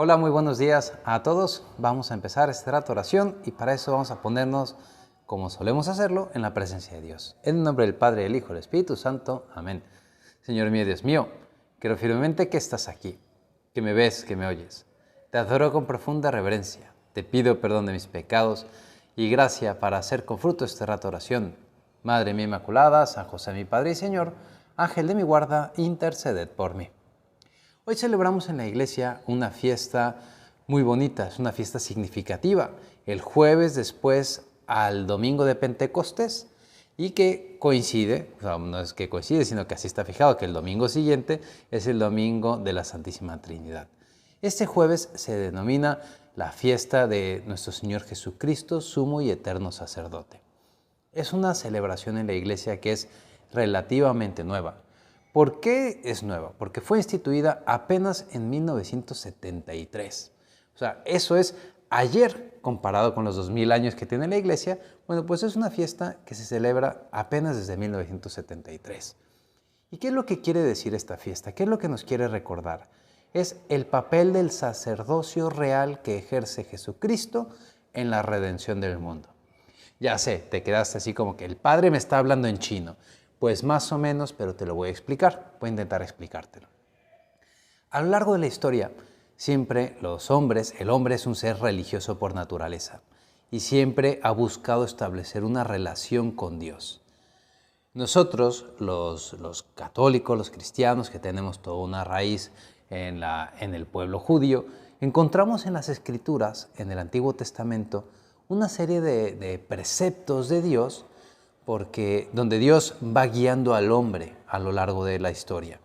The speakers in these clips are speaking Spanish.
Hola, muy buenos días a todos. Vamos a empezar este rato de oración y para eso vamos a ponernos, como solemos hacerlo, en la presencia de Dios. En el nombre del Padre, del Hijo y del Espíritu Santo. Amén. Señor mío, Dios mío, creo firmemente que estás aquí, que me ves, que me oyes. Te adoro con profunda reverencia. Te pido perdón de mis pecados y gracia para hacer con fruto este rato de oración. Madre mía Inmaculada, San José mi Padre y Señor, Ángel de mi guarda, interceded por mí. Hoy celebramos en la iglesia una fiesta muy bonita, es una fiesta significativa. El jueves después al domingo de Pentecostés y que coincide, no es que coincide, sino que así está fijado, que el domingo siguiente es el domingo de la Santísima Trinidad. Este jueves se denomina la fiesta de nuestro Señor Jesucristo, sumo y eterno sacerdote. Es una celebración en la iglesia que es relativamente nueva. ¿Por qué es nueva? Porque fue instituida apenas en 1973. O sea, eso es ayer comparado con los 2000 años que tiene la iglesia. Bueno, pues es una fiesta que se celebra apenas desde 1973. ¿Y qué es lo que quiere decir esta fiesta? ¿Qué es lo que nos quiere recordar? Es el papel del sacerdocio real que ejerce Jesucristo en la redención del mundo. Ya sé, te quedaste así como que el Padre me está hablando en chino. Pues más o menos, pero te lo voy a explicar. Voy a intentar explicártelo. A lo largo de la historia, siempre los hombres, el hombre es un ser religioso por naturaleza y siempre ha buscado establecer una relación con Dios. Nosotros, los católicos, los cristianos, que tenemos toda una raíz en el pueblo judío, encontramos en las Escrituras, en el Antiguo Testamento, una serie de preceptos de Dios donde Dios va guiando al hombre a lo largo de la historia.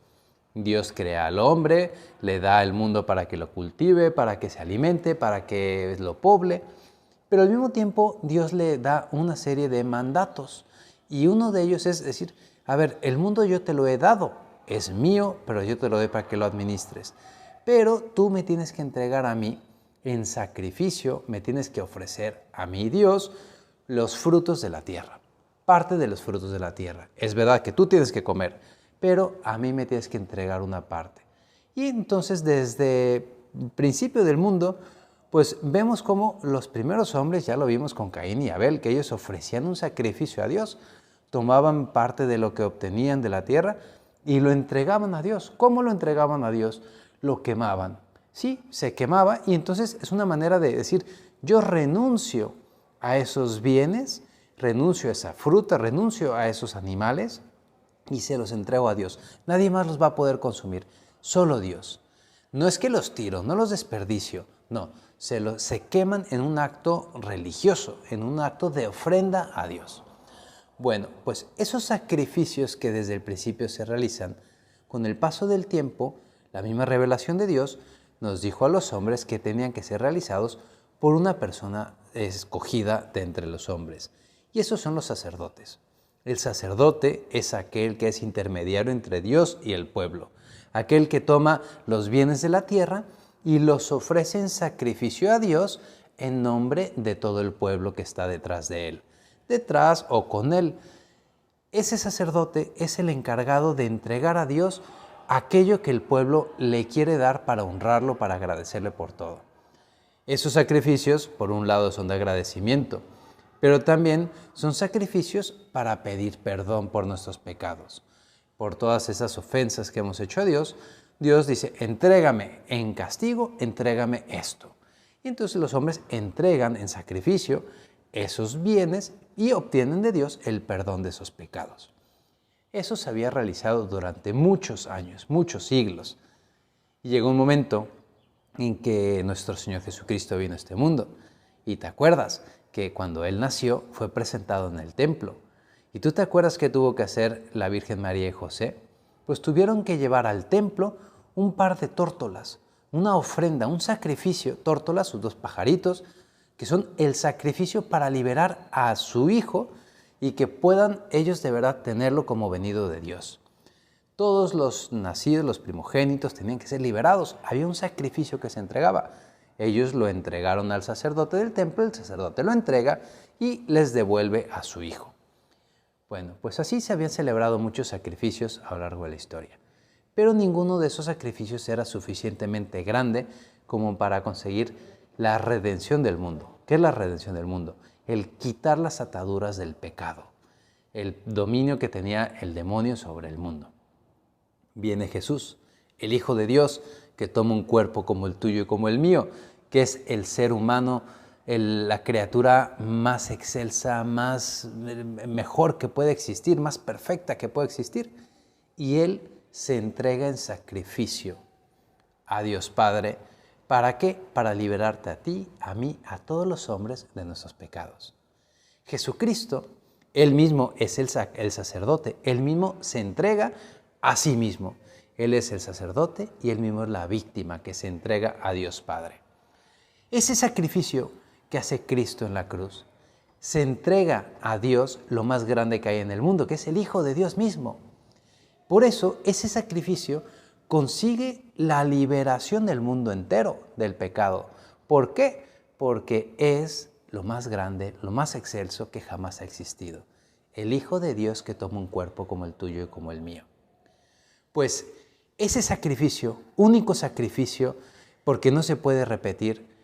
Dios crea al hombre, le da el mundo para que lo cultive, para que se alimente, para que lo poble, pero al mismo tiempo Dios le da una serie de mandatos y uno de ellos es decir, a ver, el mundo yo te lo he dado, es mío, pero yo te lo doy para que lo administres, pero tú me tienes que entregar a mí en sacrificio, me tienes que ofrecer a mí Dios los frutos de la tierra. Parte de los frutos de la tierra. Es verdad que tú tienes que comer, pero a mí me tienes que entregar una parte. Y entonces desde el principio del mundo, pues vemos cómo los primeros hombres, ya lo vimos con Caín y Abel, que ellos ofrecían un sacrificio a Dios, tomaban parte de lo que obtenían de la tierra y lo entregaban a Dios. ¿Cómo lo entregaban a Dios? Lo quemaban. Sí, se quemaba y entonces es una manera de decir, yo renuncio a esos bienes, renuncio a esa fruta, renuncio a esos animales y se los entrego a Dios. Nadie más los va a poder consumir, solo Dios. No es que los tiro, no los desperdicio, no, se queman en un acto religioso, en un acto de ofrenda a Dios. Bueno, pues esos sacrificios que desde el principio se realizan, con el paso del tiempo, la misma revelación de Dios nos dijo a los hombres que tenían que ser realizados por una persona escogida de entre los hombres. Y esos son los sacerdotes. El sacerdote es aquel que es intermediario entre Dios y el pueblo, aquel que toma los bienes de la tierra y los ofrece en sacrificio a Dios en nombre de todo el pueblo que está detrás de él, detrás o con él. Ese sacerdote es el encargado de entregar a Dios aquello que el pueblo le quiere dar para honrarlo, para agradecerle por todo. Esos sacrificios, por un lado, son de agradecimiento, pero también son sacrificios para pedir perdón por nuestros pecados. Por todas esas ofensas que hemos hecho a Dios, Dios dice, entrégame en castigo, entrégame esto. Y entonces los hombres entregan en sacrificio esos bienes y obtienen de Dios el perdón de esos pecados. Eso se había realizado durante muchos años, muchos siglos. Y llegó un momento en que nuestro Señor Jesucristo vino a este mundo. Y te acuerdas que cuando Él nació fue presentado en el templo. ¿Y tú te acuerdas qué tuvo que hacer la Virgen María y José? Pues tuvieron que llevar al templo un par de tórtolas, una ofrenda, un sacrificio, tórtolas, sus dos pajaritos, que son el sacrificio para liberar a su hijo y que puedan ellos de verdad tenerlo como venido de Dios. Todos los nacidos, los primogénitos, tenían que ser liberados. Había un sacrificio que se entregaba. Ellos lo entregaron al sacerdote del templo, el sacerdote lo entrega y les devuelve a su hijo. Bueno, pues así se habían celebrado muchos sacrificios a lo largo de la historia. Pero ninguno de esos sacrificios era suficientemente grande como para conseguir la redención del mundo. ¿Qué es la redención del mundo? El quitar las ataduras del pecado, el dominio que tenía el demonio sobre el mundo. Viene Jesús, el Hijo de Dios, que toma un cuerpo como el tuyo y como el mío, que es el ser humano, la criatura más excelsa, mejor que puede existir, más perfecta que puede existir. Y Él se entrega en sacrificio a Dios Padre. ¿Para qué? Para liberarte a ti, a mí, a todos los hombres de nuestros pecados. Jesucristo, Él mismo es el sacerdote, Él mismo se entrega a sí mismo. Él es el sacerdote y Él mismo es la víctima que se entrega a Dios Padre. Ese sacrificio que hace Cristo en la cruz, se entrega a Dios lo más grande que hay en el mundo, que es el Hijo de Dios mismo. Por eso, ese sacrificio consigue la liberación del mundo entero del pecado. ¿Por qué? Porque es lo más grande, lo más excelso que jamás ha existido. El Hijo de Dios que toma un cuerpo como el tuyo y como el mío. Pues ese sacrificio, único sacrificio, porque no se puede repetir,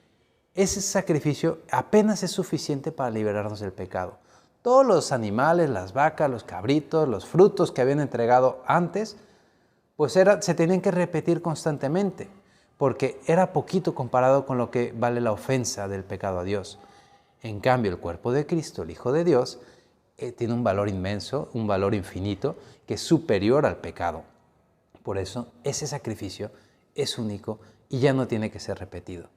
ese sacrificio apenas es suficiente para liberarnos del pecado. Todos los animales, las vacas, los cabritos, los frutos que habían entregado antes, pues se tenían que repetir constantemente, porque era poquito comparado con lo que vale la ofensa del pecado a Dios. En cambio, el cuerpo de Cristo, el Hijo de Dios, tiene un valor inmenso, un valor infinito, que es superior al pecado. Por eso, ese sacrificio es único y ya no tiene que ser repetido.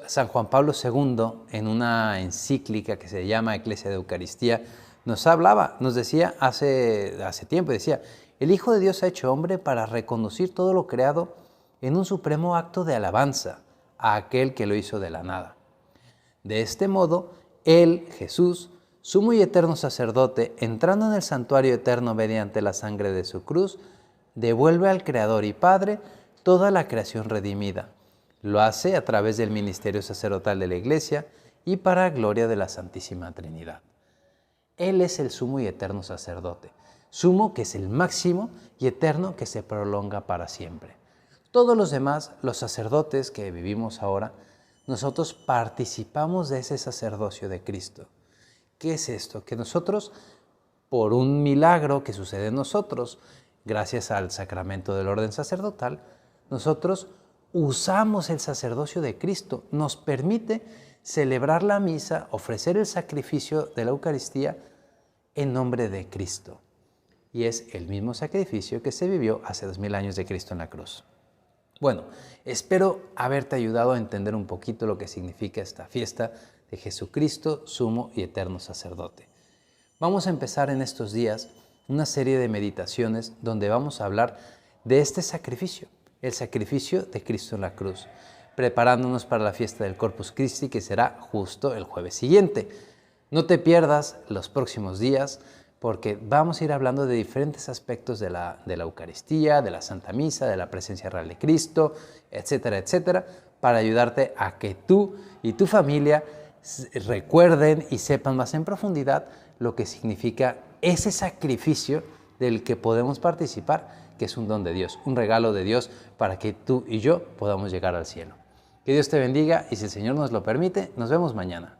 San Juan Pablo II, en una encíclica que se llama Eclesia de Eucaristía, nos decía hace tiempo, decía, el Hijo de Dios ha hecho hombre para reconducir todo lo creado en un supremo acto de alabanza a aquel que lo hizo de la nada. De este modo, Él, Jesús, sumo y eterno sacerdote, entrando en el santuario eterno mediante la sangre de su cruz, devuelve al Creador y Padre toda la creación redimida. Lo hace a través del ministerio sacerdotal de la Iglesia y para gloria de la Santísima Trinidad. Él es el sumo y eterno sacerdote. Sumo que es el máximo y eterno que se prolonga para siempre. Todos los demás, los sacerdotes que vivimos ahora, nosotros participamos de ese sacerdocio de Cristo. ¿Qué es esto? Que nosotros, por un milagro que sucede en nosotros, gracias al sacramento del orden sacerdotal, nosotros usamos el sacerdocio de Cristo, nos permite celebrar la misa, ofrecer el sacrificio de la Eucaristía en nombre de Cristo. Y es el mismo sacrificio que se vivió hace 2000 años de Cristo en la cruz. Bueno, espero haberte ayudado a entender un poquito lo que significa esta fiesta de Jesucristo, sumo y eterno sacerdote. Vamos a empezar en estos días una serie de meditaciones donde vamos a hablar de este sacrificio, el sacrificio de Cristo en la cruz, preparándonos para la fiesta del Corpus Christi, que será justo el jueves siguiente. No te pierdas los próximos días, porque vamos a ir hablando de diferentes aspectos de la Eucaristía, de la Santa Misa, de la presencia real de Cristo, etcétera, etcétera, para ayudarte a que tú y tu familia recuerden y sepan más en profundidad lo que significa ese sacrificio del que podemos participar, que es un don de Dios, un regalo de Dios para que tú y yo podamos llegar al cielo. Que Dios te bendiga y si el Señor nos lo permite, nos vemos mañana.